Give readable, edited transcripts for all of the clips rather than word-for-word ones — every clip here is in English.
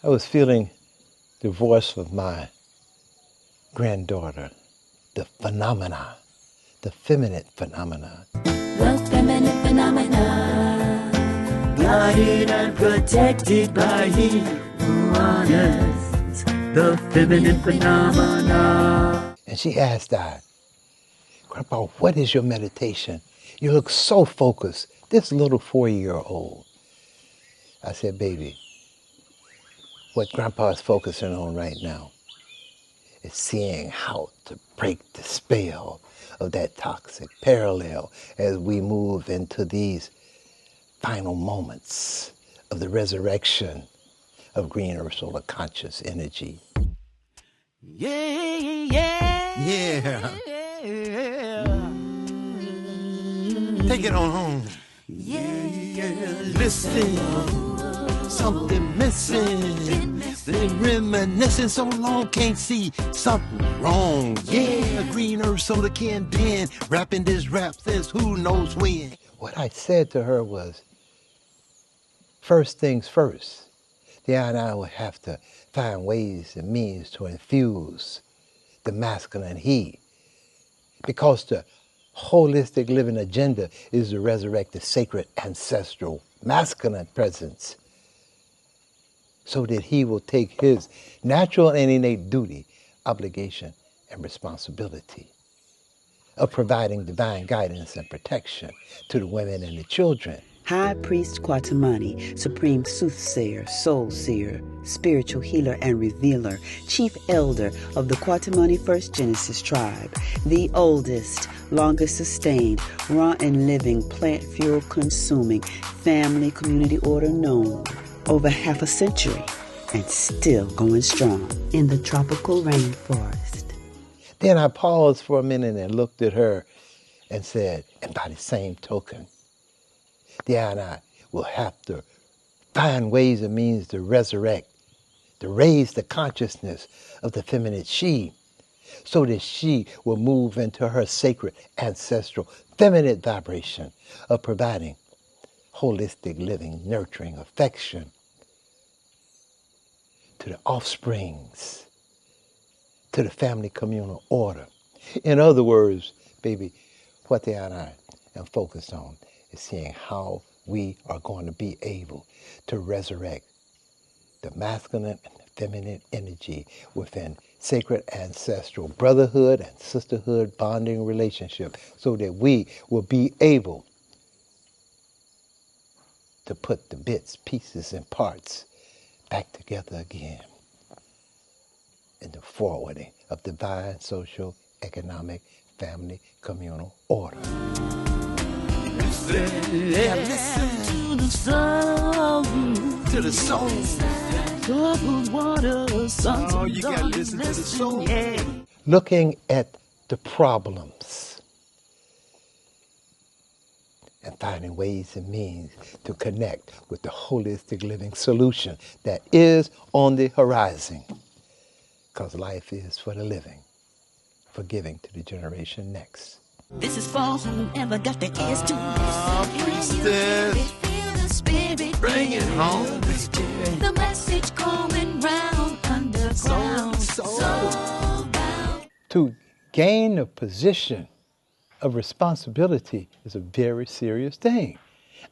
I was feeling the voice of my granddaughter, the phenomena, the feminine phenomena. The feminine phenomena, guarded and protected by He who honors the feminine phenomena. And she asked I, Grandpa, what is your meditation? You look so focused, this little 4-year-old. I said, baby, what Grandpa is focusing on right now is seeing how to break the spell of that toxic parallel as we move into these final moments of the resurrection of green earth solar conscious energy. Yeah. Take it on home. Listen, something missing. Been reminiscing so long, can't see something wrong. Yeah, green earth solar can bend. Rapping this rap since who knows when. What I said to her was, first things first, the I and I would have to find ways and means to infuse the masculine he. Because the holistic living agenda is to resurrect the sacred ancestral masculine presence so that he will take his natural and innate duty, obligation, and responsibility of providing divine guidance and protection to the women and the children. High Priest Kwatamani, Supreme Soothsayer, Soul Seer, Spiritual Healer and Revealer, Chief Elder of the Kwatamani First Genesis Tribe, the oldest, longest sustained, raw and living, plant fuel consuming, family community order known. Over half a century and still going strong in the tropical rainforest. Then I paused for a minute and looked at her and said, and by the same token, the I and I will have to find ways and means to resurrect, to raise the consciousness of the feminine she, so that she will move into her sacred ancestral feminine vibration of providing holistic living, nurturing, affection to the offsprings, to the family communal order. In other words, baby, what the I and I am focused on is seeing how we are going to be able to resurrect the masculine and the feminine energy within sacred ancestral brotherhood and sisterhood bonding relationship so that we will be able to put the bits, pieces, and parts back together again in the forwarding of divine, social, economic, family, communal order. Listen to the soul. To the soul. Troubled water, sons Oh, of you gotta listen to the soul. yeah. Looking at the problems and finding ways and means to connect with the holistic living solution that is on the horizon. Because life is for the living, for giving to the generation next. This is for whoever got the ears to listen. Priestess, Feel the spirit, bring it home, baby. the message going round underground. Soulbound. To gain a position of responsibility is a very serious thing.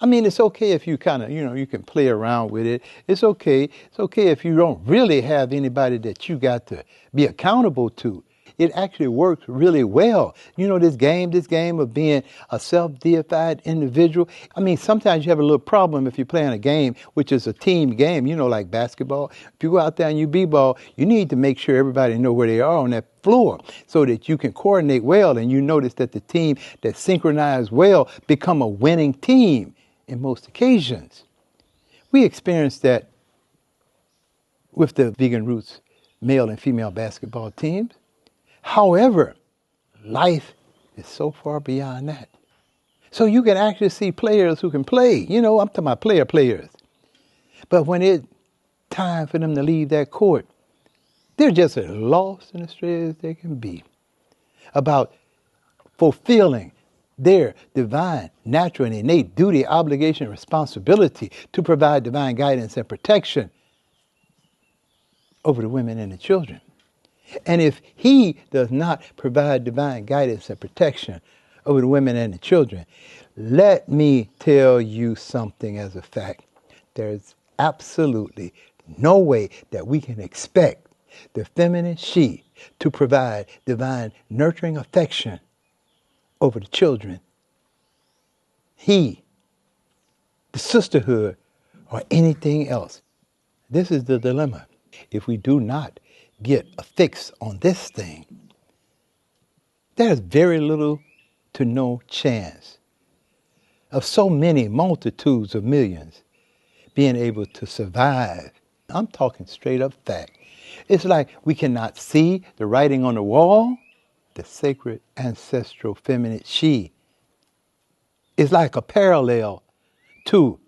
I mean, it's okay if you kind of, you can play around with it. It's okay. It's okay if you don't really have anybody that you got to be accountable to. It actually works really well. This game of being a self-deified individual. I mean, sometimes you have a little problem if you're playing a game, which is a team game, like basketball. If you go out there and you b-ball, you need to make sure everybody know where they are on that floor so that you can coordinate well, and you notice that the team that synchronized well become a winning team in most occasions. We experienced that with the Vegan Roots male and female basketball teams. However, life is so far beyond that. So you can actually see players who can play. I'm talking about players. But when it's time for them to leave that court, they're just as lost and astray as they can be about fulfilling their divine, natural, and innate duty, obligation, and responsibility to provide divine guidance and protection over the women and the children. And if he does not provide divine guidance and protection over the women and the children, let me tell you something as a fact. There's absolutely no way that we can expect the feminine she to provide divine nurturing affection over the children, he, the sisterhood, or anything else. This is the dilemma. If we do not get a fix on this thing, there's very little to no chance of so many multitudes of millions being able to survive. I'm talking straight up fact. It's like we cannot see the writing on the wall. The sacred ancestral feminine she is like a parallel to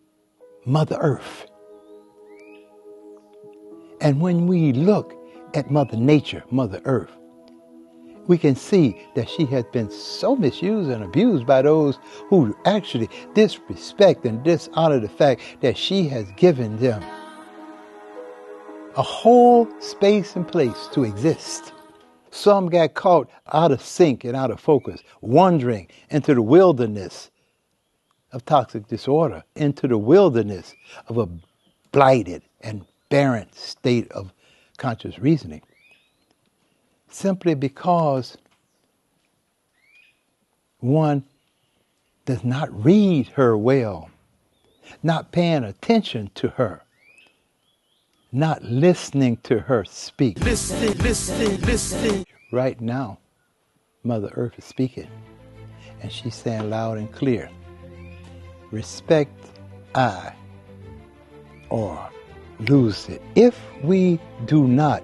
Mother Earth. And when we look at Mother Nature, Mother Earth, we can see that she has been so misused and abused by those who actually disrespect and dishonor the fact that she has given them a whole space and place to exist. Some got caught out of sync and out of focus, wandering into the wilderness of toxic disorder, into the wilderness of a blighted and barren state of conscious reasoning, simply because one does not read her well, not paying attention to her, not listening to her speak. Listen. Right now, Mother Earth is speaking, and she's saying loud and clear, respect I, or lose it. If we do not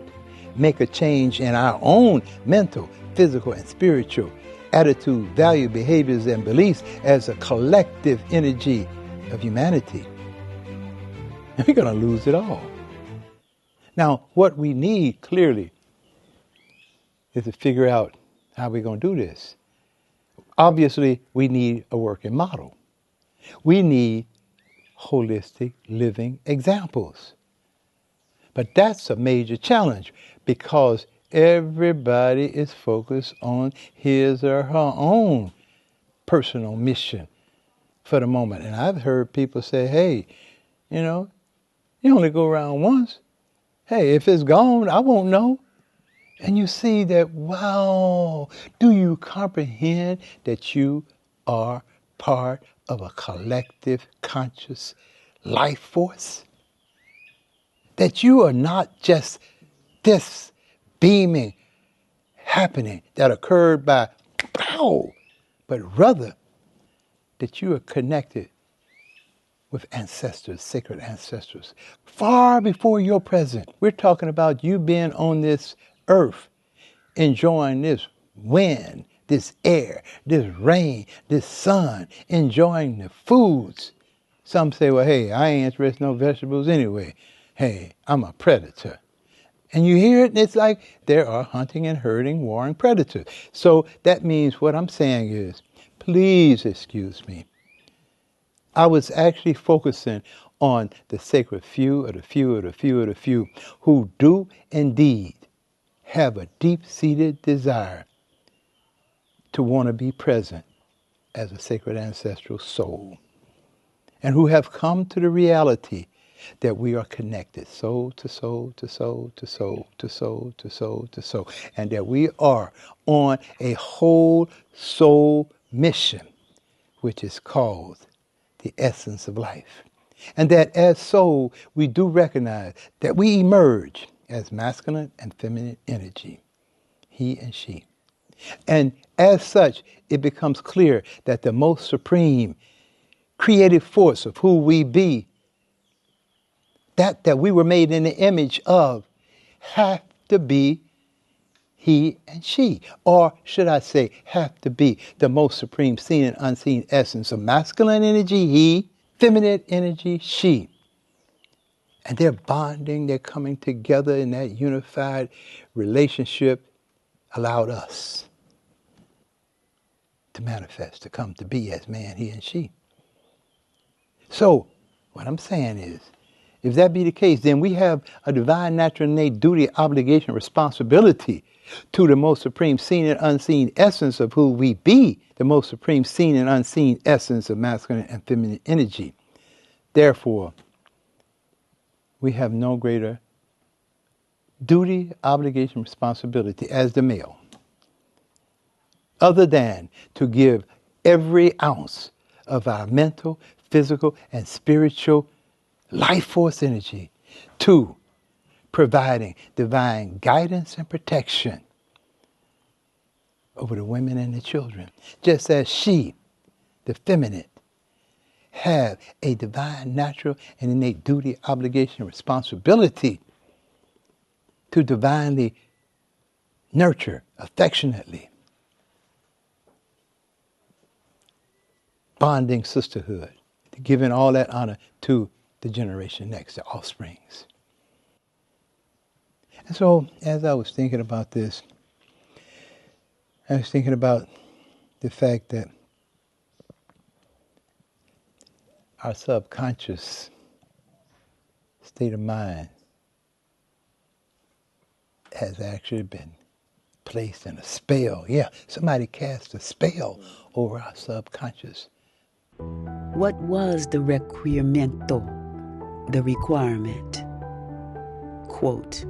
make a change in our own mental, physical, and spiritual attitude, value, behaviors, and beliefs as a collective energy of humanity, we're going to lose it all. Now, what we need clearly is to figure out how we're going to do this. Obviously, we need a working model. We need holistic living examples. But that's a major challenge because everybody is focused on his or her own personal mission for the moment. And I've heard people say, hey, you only go around once. Hey, if it's gone, I won't know. And you see that, wow, do you comprehend that you are part of a collective conscious life force? That you are not just this beaming happening that occurred by pow, but rather that you are connected with ancestors, sacred ancestors, far before your present. We're talking about you being on this earth, enjoying this wind, this air, this rain, this sun, enjoying the foods. Some say, well, hey, I ain't interested in no vegetables anyway. Hey, I'm a predator. And you hear it, and it's like there are hunting and herding, warring predators. So that means what I'm saying is, please excuse me. I was actually focusing on the sacred few of the few of the few of the few who do indeed have a deep-seated desire to want to be present as a sacred ancestral soul, and who have come to the reality that we are connected soul to soul to soul to soul to soul to soul to soul, and that we are on a whole soul mission, which is called the essence of life. And that as soul, we do recognize that we emerge as masculine and feminine energy, he and she. And as such, it becomes clear that the most supreme creative force of who we be, that we were made in the image of, have to be he and she. Or should I say, have to be the most supreme seen and unseen essence of masculine energy, he, feminine energy, she. And they're bonding, they're coming together in that unified relationship allowed us to manifest, to come to be as man, he and she. So what I'm saying If that be the case, then we have a divine, natural, innate duty, obligation, responsibility to the most supreme seen and unseen essence of who we be, the most supreme seen and unseen essence of masculine and feminine energy. Therefore, we have no greater duty, obligation, responsibility as the male, other than to give every ounce of our mental, physical, and spiritual life force energy to providing divine guidance and protection over the women and the children, just as she, the feminine, have a divine, natural, and innate duty, obligation, responsibility to divinely nurture affectionately, bonding sisterhood, giving all that honor to the generation next, the offsprings. And so, as I was thinking about this, I was thinking about the fact that our subconscious state of mind has actually been placed in a spell. Yeah, somebody cast a spell over our subconscious. What was the requirimiento, the requirement? Quote,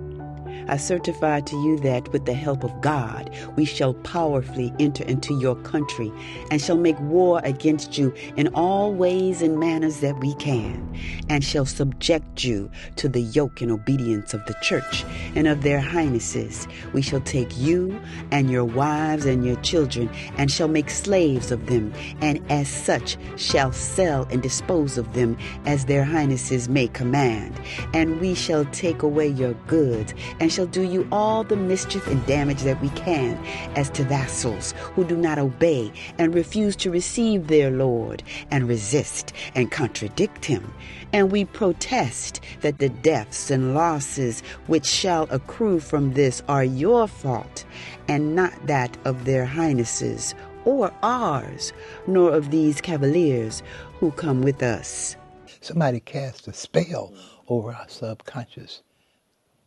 I certify to you that with the help of God, we shall powerfully enter into your country and shall make war against you in all ways and manners that we can, and shall subject you to the yoke and obedience of the church and of their highnesses. We shall take you and your wives and your children and shall make slaves of them, and as such shall sell and dispose of them as their highnesses may command. And we shall take away your goods and shall do you all the mischief and damage that we can as to vassals who do not obey and refuse to receive their Lord and resist and contradict him. And we protest that the deaths and losses which shall accrue from this are your fault and not that of their highnesses or ours, nor of these cavaliers who come with us. Somebody cast a spell over our subconscious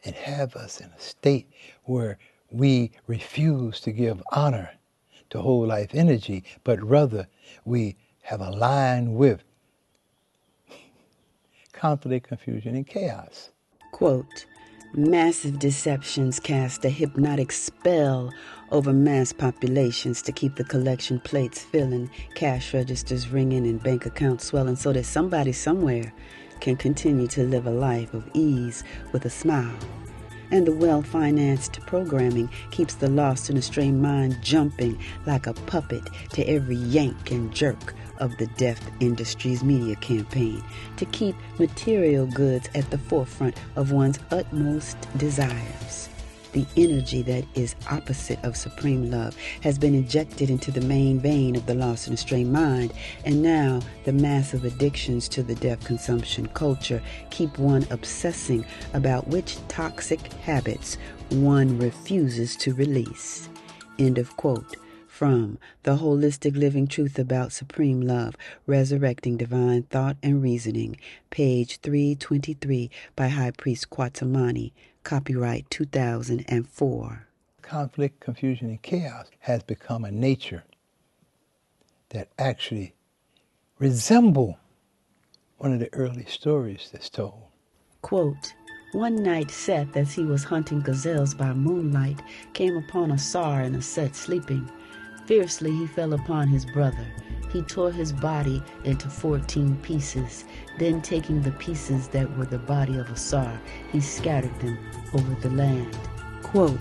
and have us in a state where we refuse to give honor to whole life energy, but rather we have aligned with conflict, confusion, and chaos. Quote, massive deceptions cast a hypnotic spell over mass populations to keep the collection plates filling, cash registers ringing, and bank accounts swelling so that somebody somewhere can continue to live a life of ease with a smile. And the well-financed programming keeps the lost and astray mind jumping like a puppet to every yank and jerk of the deaf industry's media campaign to keep material goods at the forefront of one's utmost desires. The energy that is opposite of supreme love has been injected into the main vein of the lost and astray mind, and now the massive addictions to the deaf consumption culture keep one obsessing about which toxic habits one refuses to release. End of quote. From The Holistic Living Truth About Supreme Love, Resurrecting Divine Thought and Reasoning, page 323 by High Priest Kwatamani, copyright 2004. Conflict, confusion, and chaos has become a nature that actually resemble one of the early stories that's told. Quote, one night Seth, as he was hunting gazelles by moonlight, came upon a Sar in a Set sleeping. Fiercely he fell upon his brother. He tore his body into 14 pieces. Then taking the pieces that were the body of a Sar, he scattered them over the land. Quote,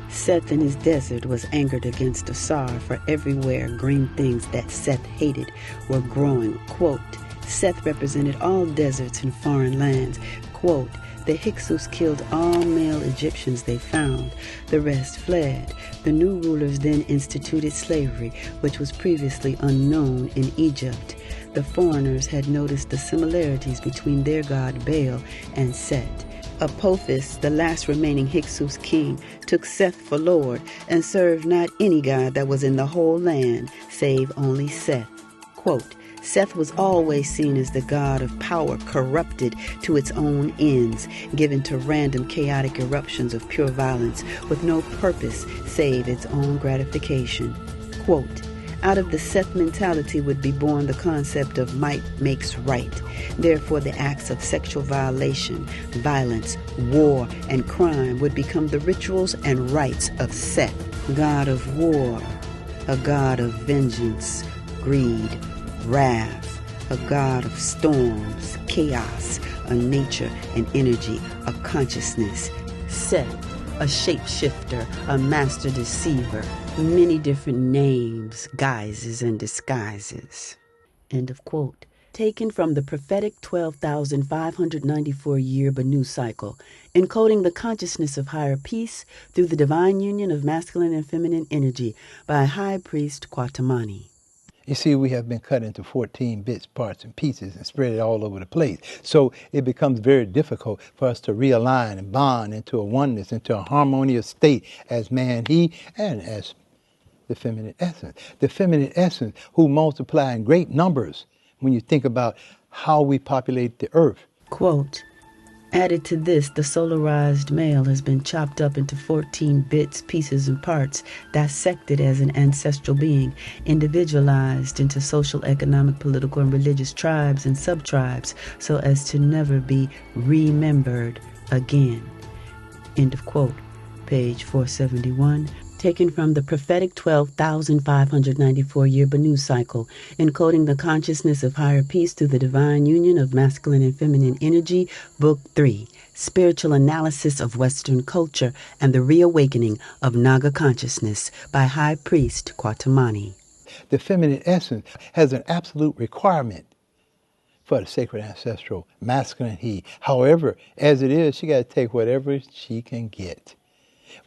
Seth in his desert was angered against Asar, for everywhere green things that Seth hated were growing. Quote, Seth represented all deserts and foreign lands. Quote, the Hyksos killed all male Egyptians they found. The rest fled. The new rulers then instituted slavery, which was previously unknown in Egypt. The foreigners had noticed the similarities between their god Baal and Set. Apophis, the last remaining Hyksos king, took Seth for lord and served not any god that was in the whole land, save only Seth. Quote, Seth was always seen as the god of power corrupted to its own ends, given to random chaotic eruptions of pure violence with no purpose save its own gratification. Quote, out of the Seth mentality would be born the concept of might makes right. Therefore, the acts of sexual violation, violence, war, and crime would become the rituals and rites of Seth, god of war, a god of vengeance, greed, wrath, a god of storms, chaos, a nature and energy, a consciousness. Seth, a shapeshifter, a master deceiver, many different names, guises, and disguises. End of quote. Taken from the prophetic 12,594-year Banu cycle, encoding the consciousness of higher peace through the divine union of masculine and feminine energy by High Priest Kwatamani. You see, we have been cut into 14 bits, parts, and pieces and spread it all over the place. So it becomes very difficult for us to realign and bond into a oneness, into a harmonious state as man, he, and as the feminine essence. The feminine essence who multiply in great numbers when you think about how we populate the earth. Quote, added to this, the solarized male has been chopped up into 14 bits, pieces, and parts, dissected as an ancestral being, individualized into social, economic, political, and religious tribes and sub-tribes, so as to never be remembered again. End of quote. Page 471. Taken from the prophetic 12,594-year Banu cycle, encoding the consciousness of higher peace through the divine union of masculine and feminine energy, Book 3, Spiritual Analysis of Western Culture and the Reawakening of Naga Consciousness by High Priest Kwatamani. The feminine essence has an absolute requirement for the sacred ancestral masculine he. However, as it is, she got to take whatever she can get,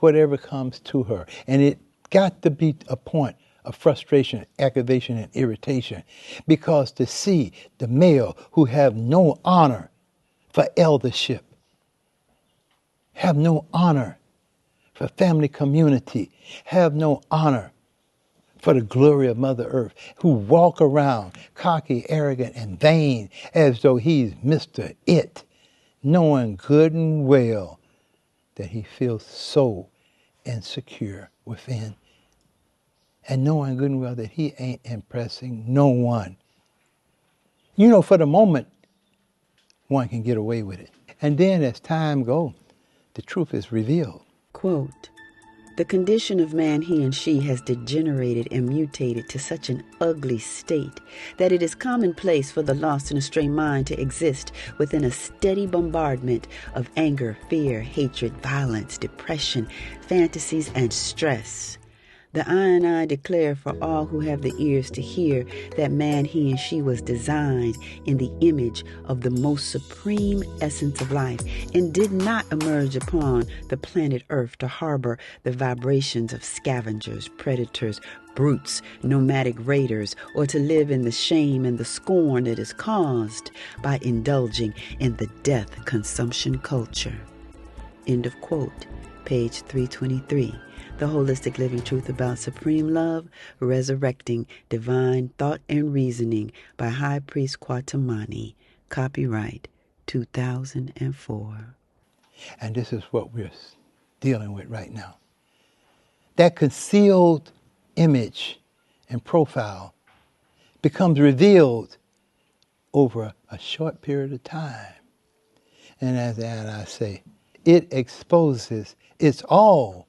whatever comes to her. And it got to be a point of frustration, aggravation, and irritation. Because to see the male who have no honor for eldership, have no honor for family community, have no honor for the glory of Mother Earth, who walk around cocky, arrogant, and vain as though he's Mr. It, knowing good and well that he feels so insecure within, and knowing good and well that he ain't impressing no one. You know, for the moment, one can get away with it. And then as time goes, the truth is revealed. Quote, the condition of man, he and she, has degenerated and mutated to such an ugly state that it is commonplace for the lost and astray mind to exist within a steady bombardment of anger, fear, hatred, violence, depression, fantasies, and stress. The I and I declare for all who have the ears to hear that man, he and she, was designed in the image of the most supreme essence of life and did not emerge upon the planet Earth to harbor the vibrations of scavengers, predators, brutes, nomadic raiders, or to live in the shame and the scorn that is caused by indulging in the death consumption culture. End of quote. Page 323. The Holistic Living Truth About Supreme Love, Resurrecting Divine Thought and Reasoning by High Priest Kwatamani. Copyright 2004. And this is what we're dealing with right now. That concealed image and profile becomes revealed over a short period of time. And as I say, it exposes its all.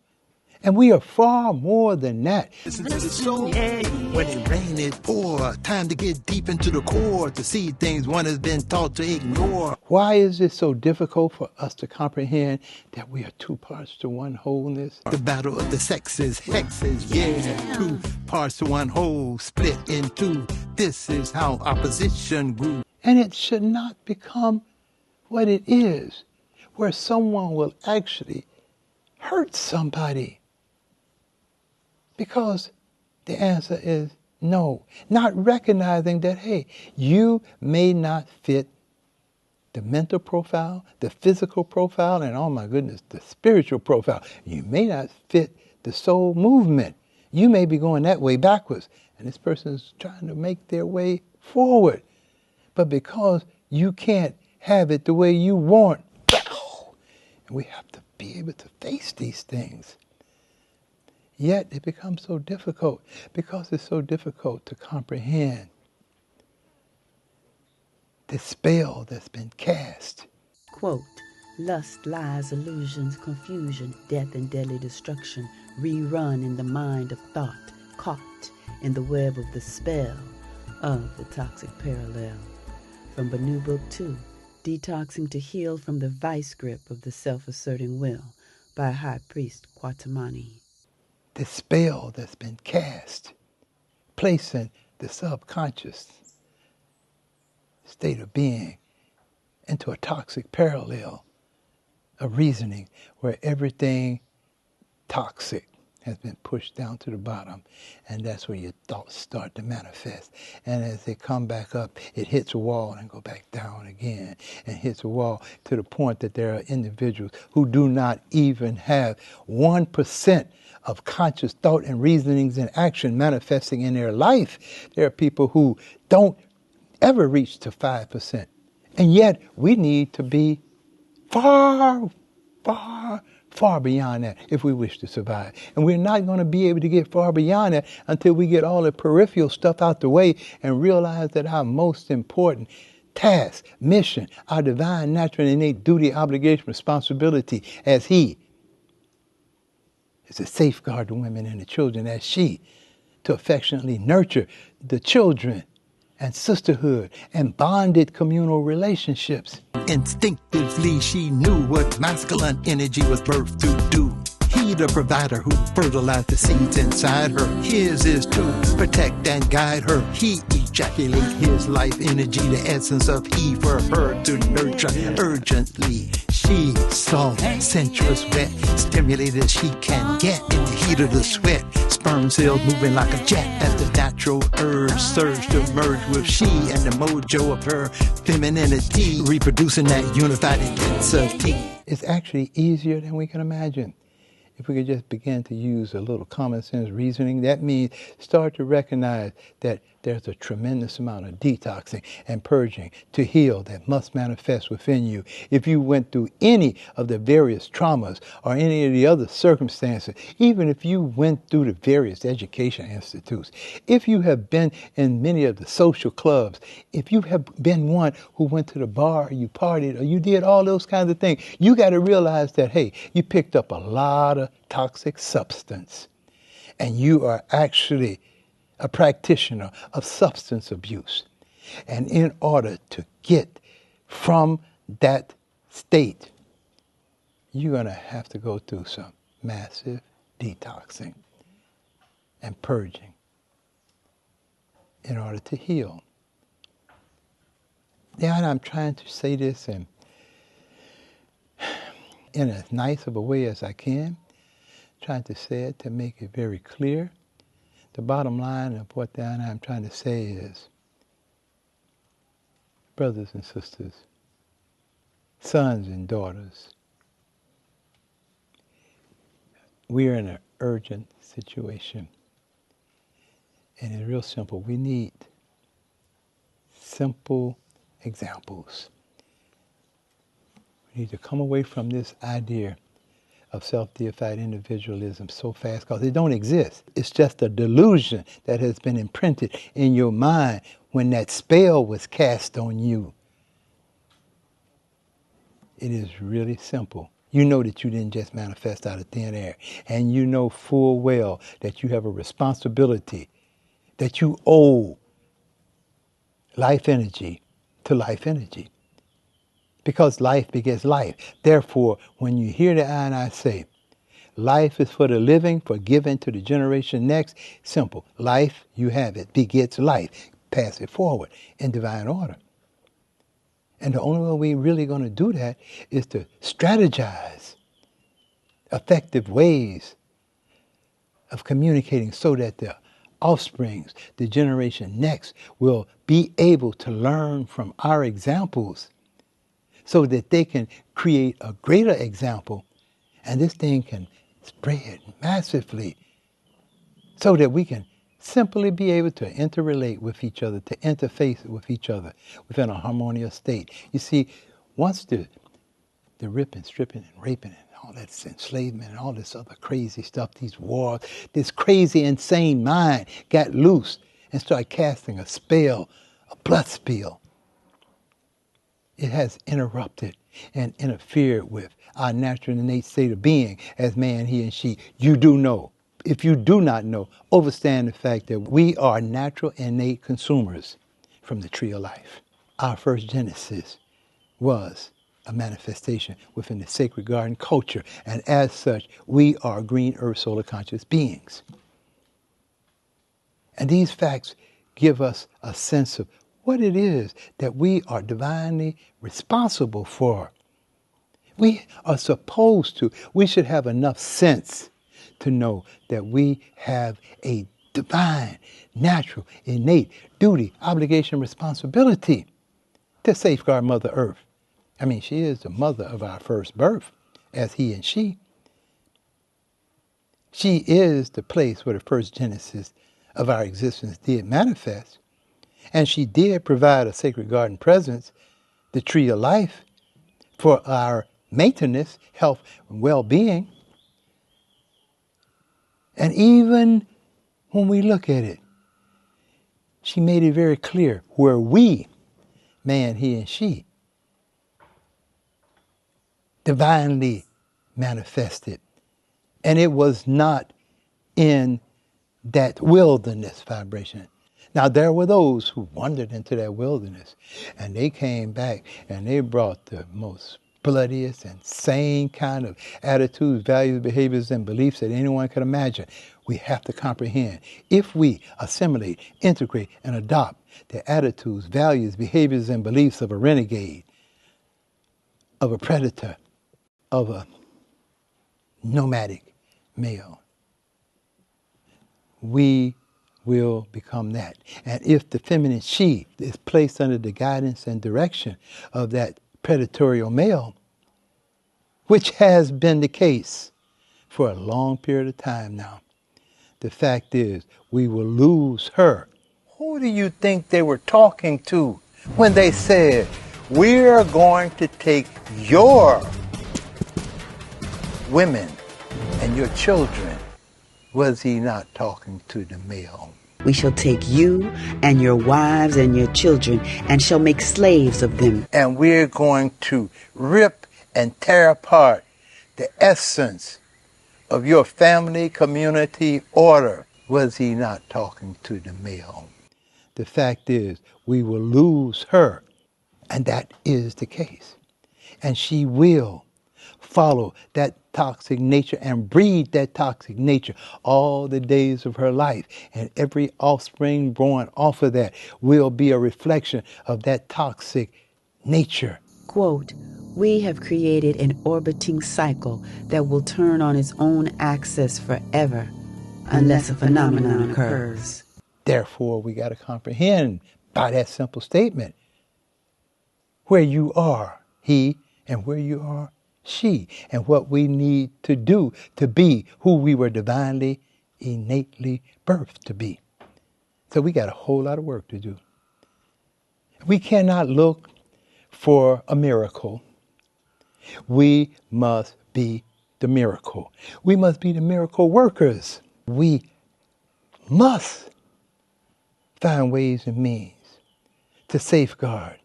And we are far more than that. Listen to the soul. When it rain, it pour. Time to get deep into the core to see things one has been taught to ignore. Why is it so difficult for us to comprehend that we are two parts to one wholeness? The battle of the sexes, hexes, yeah. Two parts to one whole, split in two. This is how opposition grew. And it should not become what it is, where someone will actually hurt somebody. Because the answer is no. Not recognizing that, hey, you may not fit the mental profile, the physical profile, and oh my goodness, the spiritual profile. You may not fit the soul movement. You may be going that way backwards, and this person is trying to make their way forward. But because you can't have it the way you want, we have to be able to face these things. Yet it becomes so difficult because it's so difficult to comprehend the spell that's been cast. Quote, lust, lies, illusions, confusion, death, and deadly destruction rerun in the mind of thought, caught in the web of the spell of the toxic parallel. From Banu Book 2, Detoxing to Heal from the Vice Grip of the Self-Asserting Will by High Priest Kwatamani. The spell that's been cast, placing the subconscious state of being into a toxic parallel of reasoning where everything toxic has been pushed down to the bottom, and that's where your thoughts start to manifest. And as they come back up, it hits a wall and go back down again, and hits a wall to the point that there are individuals who do not even have 1% of conscious thought and reasonings and action manifesting in their life. There are people who don't ever reach to 5%. And yet we need to be far, far, far beyond that if we wish to survive. And we're not going to be able to get far beyond that until we get all the peripheral stuff out the way and realize that our most important task, mission, our divine, natural, and innate duty, obligation, responsibility as He is to safeguard the women and the children as she, to affectionately nurture the children and sisterhood and bonded communal relationships. Instinctively, she knew what masculine energy was birthed to do. He, the provider who fertilized the seeds inside her. His is to protect and guide her. He ejaculate his life energy, the essence of he for her to nurture urgently. She, soft, sensuous, wet, stimulated as she can get in the heat of the sweat. Sperm cells moving like a jet as the natural urge surge to merge with she and the mojo of her femininity, reproducing that unified intensity. It's actually easier than we can imagine. If we could just begin to use a little common sense reasoning, that means start to recognize that there's a tremendous amount of detoxing and purging to heal that must manifest within you. If you went through any of the various traumas or any of the other circumstances, even if you went through the various education institutes, if you have been in many of the social clubs, if you have been one who went to the bar, you partied, or you did all those kinds of things, you got to realize that, hey, you picked up a lot of toxic substance, and you are actually a practitioner of substance abuse. And in order to get from that state, you're going to have to go through some massive detoxing and purging in order to heal. Yeah, and I'm trying to say this in as nice of a way as I can, trying to say it to make it very clear. The bottom line of what I'm trying to say is, brothers and sisters, sons and daughters, we are in an urgent situation. And it's real simple. We need simple examples. We need to come away from this idea of self-deified individualism so fast, because it don't exist. It's just a delusion that has been imprinted in your mind when that spell was cast on you. It is really simple. You know that you didn't just manifest out of thin air, and you know full well that you have a responsibility, that you owe life energy to life energy. Because life begets life. Therefore, when you hear the I and I say, life is for the living, for giving to the generation next, simple. Life, you have it, begets life. Pass it forward in divine order. And the only way we're really going to do that is to strategize effective ways of communicating so that the offsprings, the generation next, will be able to learn from our examples, so that they can create a greater example, and this thing can spread massively, so that we can simply be able to interrelate with each other, to interface with each other within a harmonious state. You see, once the ripping, stripping, and raping, and all that enslavement and all this other crazy stuff, these wars, this crazy, insane mind got loose and started casting a spell, a blood spell. It has interrupted and interfered with our natural innate state of being as man, he, and she. You do know. If you do not know, understand the fact that we are natural innate consumers from the tree of life. Our first genesis was a manifestation within the sacred garden culture, and as such, we are green earth solar conscious beings. And these facts give us a sense of what it is that we are divinely responsible for. We are supposed to, we should have enough sense to know that we have a divine, natural, innate duty, obligation, responsibility to safeguard Mother Earth. I mean, she is the mother of our first birth, as he and she. She is the place where the first genesis of our existence did manifest. And she did provide a sacred garden presence, the tree of life, for our maintenance, health, and well-being. And even when we look at it, she made it very clear where we, man, he, and she, divinely manifested. And it was not in that wilderness vibration. Now, there were those who wandered into that wilderness, and they came back, and they brought the most bloodiest and sane kind of attitudes, values, behaviors, and beliefs that anyone could imagine. We have to comprehend. If we assimilate, integrate, and adopt the attitudes, values, behaviors, and beliefs of a renegade, of a predator, of a nomadic male, we will become that. And if the feminine she is placed under the guidance and direction of that predatorial male, which has been the case for a long period of time now, the fact is we will lose her. Who do you think they were talking to when they said, we're going to take your women and your children? Was he not talking to the male? We shall take you and your wives and your children and shall make slaves of them. And we're going to rip and tear apart the essence of your family, community, order. Was he not talking to the male? The fact is, we will lose her. And that is the case. And she will follow that toxic nature and breed that toxic nature all the days of her life. And every offspring born off of that will be a reflection of that toxic nature. Quote, we have created an orbiting cycle that will turn on its own axis forever unless a phenomenon occurs. Therefore, we got to comprehend by that simple statement where you are, he, and where you are, she, and what we need to do to be who we were divinely, innately birthed to be. So we got a whole lot of work to do. We cannot look for a miracle. We must be the miracle. We must be the miracle workers. We must find ways and means to safeguard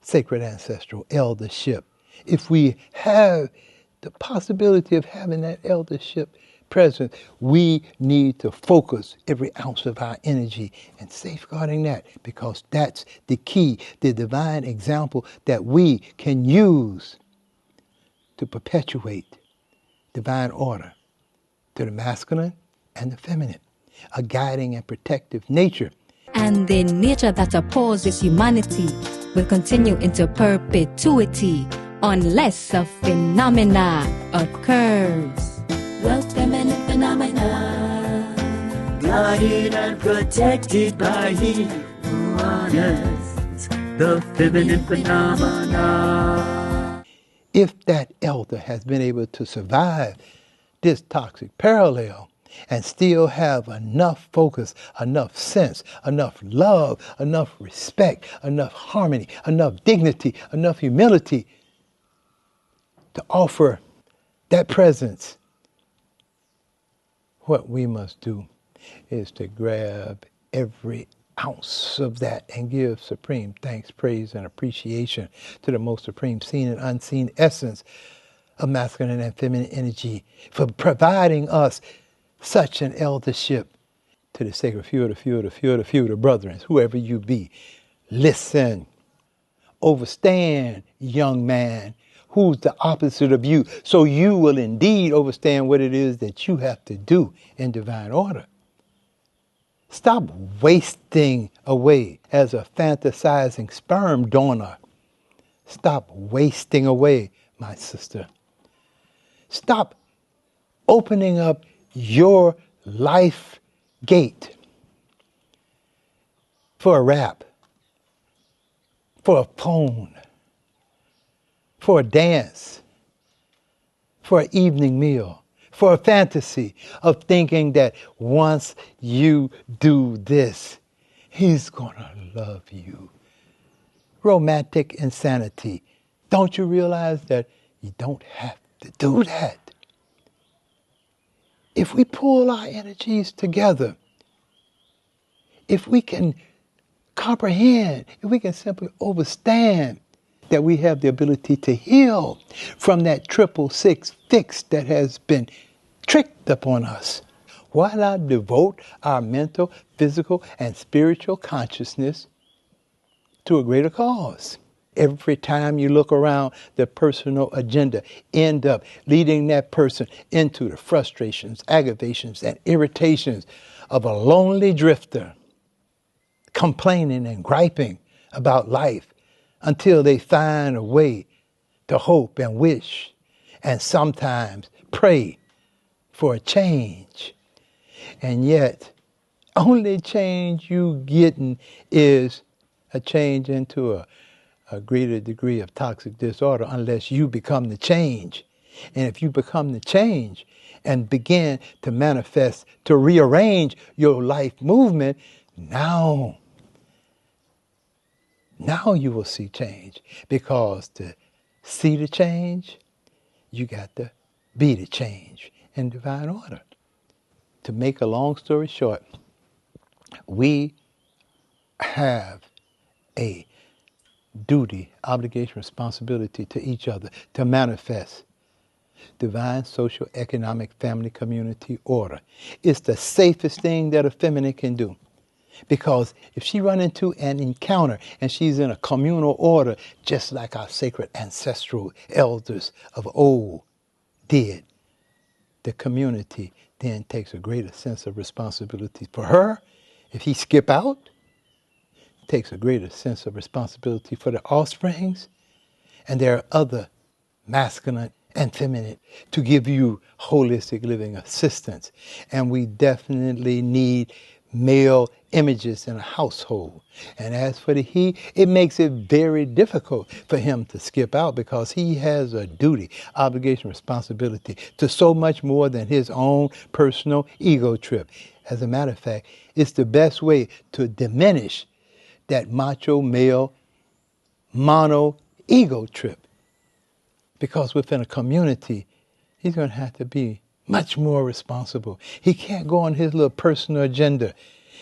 sacred ancestral eldership. If we have the possibility of having that eldership present, we need to focus every ounce of our energy in safeguarding that, because that's the key, the divine example that we can use to perpetuate divine order to the masculine and the feminine, a guiding and protective nature. And the nature that opposes humanity will continue into perpetuity unless a phenomena occurs. Well, feminine phenomena, guarded and protected by He who honors the feminine phenomena. If that elder has been able to survive this toxic parallel and still have enough focus, enough sense, enough love, enough respect, enough harmony, enough dignity, enough humility to offer that presence, what we must do is to grab every ounce of that and give supreme thanks, praise, and appreciation to the most supreme seen and unseen essence of masculine and feminine energy for providing us such an eldership. To the sacred few, the brethren, whoever you be, listen, overstand, young man, who's the opposite of you, so you will indeed overstand what it is that you have to do in divine order. Stop wasting away as a fantasizing sperm donor. Stop wasting away, my sister. Stop opening up your life gate for a rap, for a poem, for a dance, for an evening meal, for a fantasy of thinking that once you do this, he's gonna love you. Romantic insanity. Don't you realize that you don't have to do that? If we pull our energies together, if we can comprehend, if we can simply understand that we have the ability to heal from that 666 fix that has been tricked upon us, why not devote our mental, physical, and spiritual consciousness to a greater cause? Every time you look around, the personal agenda end up leading that person into the frustrations, aggravations, and irritations of a lonely drifter, complaining and griping about life until they find a way to hope and wish and sometimes pray for a change. And yet, only change you getting is a change into a greater degree of toxic disorder unless you become the change. And if you become the change and begin to manifest, to rearrange your life movement, now you will see change. Because to see the change, you got to be the change in divine order. To make a long story short, we have a duty, obligation, responsibility to each other to manifest divine social, economic, family, community order. It's the safest thing that a feminine can do. Because if she run into an encounter and she's in a communal order, just like our sacred ancestral elders of old did, the community then takes a greater sense of responsibility for her. If he skip out, takes a greater sense of responsibility for the offsprings, and there are other masculine and feminine to give you holistic living assistance. And we definitely need male images in a household. And as for the he, it makes it very difficult for him to skip out because he has a duty, obligation, responsibility to so much more than his own personal ego trip. As a matter of fact, it's the best way to diminish that macho male mono ego trip. Because within a community, he's going to have to be much more responsible. He can't go on his little personal agenda.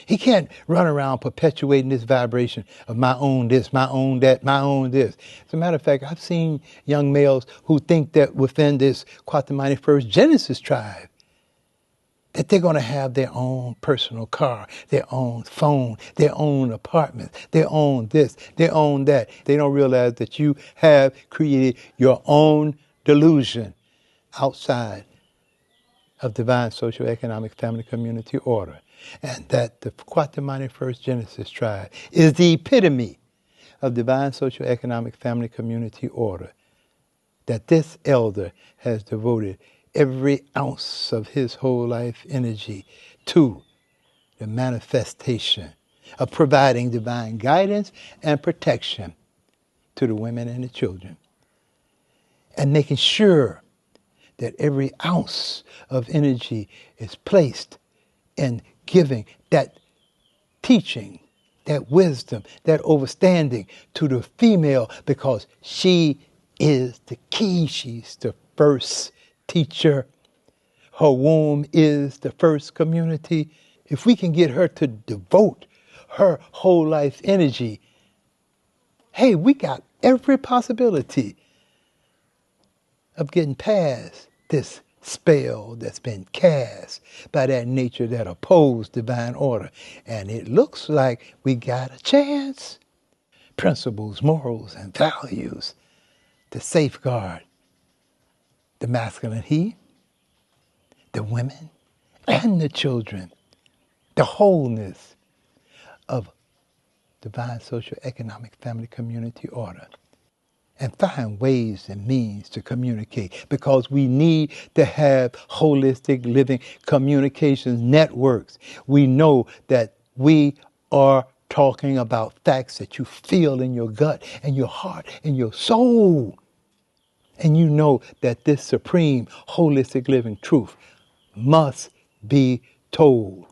He can't run around perpetuating this vibration of my own this, my own that, my own this. As a matter of fact, I've seen young males who think that within this Kwatamani First Genesis tribe, that they're going to have their own personal car, their own phone, their own apartment, their own this, their own that. They don't realize that you have created your own delusion outside of divine social, economic, family, community order. And that the Kwatamani First Genesis tribe is the epitome of divine social, economic, family, community order. That this elder has devoted every ounce of his whole life energy to the manifestation of providing divine guidance and protection to the women and the children. And making sure that every ounce of energy is placed in giving that teaching, that wisdom, that understanding to the female, because she is the key. She's the first teacher. Her womb is the first community. If we can get her to devote her whole life energy, hey, we got every possibility of getting past this spell that's been cast by that nature that opposed divine order. And it looks like we got a chance. Principles, morals, and values to safeguard the masculine he, the women, and the children, the wholeness of divine social, economic, family, community order, and find ways and means to communicate, because we need to have holistic living communications networks. We know that we are talking about facts that you feel in your gut and your heart and your soul. And you know that this supreme holistic living truth must be told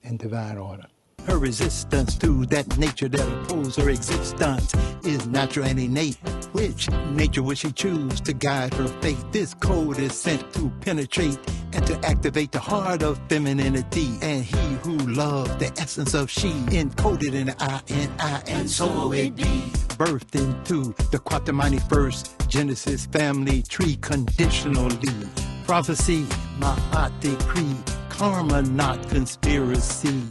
in divine order. Her resistance to that nature that opposes her existence is natural and innate. Which nature will she choose to guide her faith? This code is sent to penetrate and to activate the heart of femininity. And he who loves the essence of she, encoded in the I, and so it be. Birthed into the Kwatamani first Genesis family tree conditionally. Prophecy, Ma'at decree, karma not conspiracy.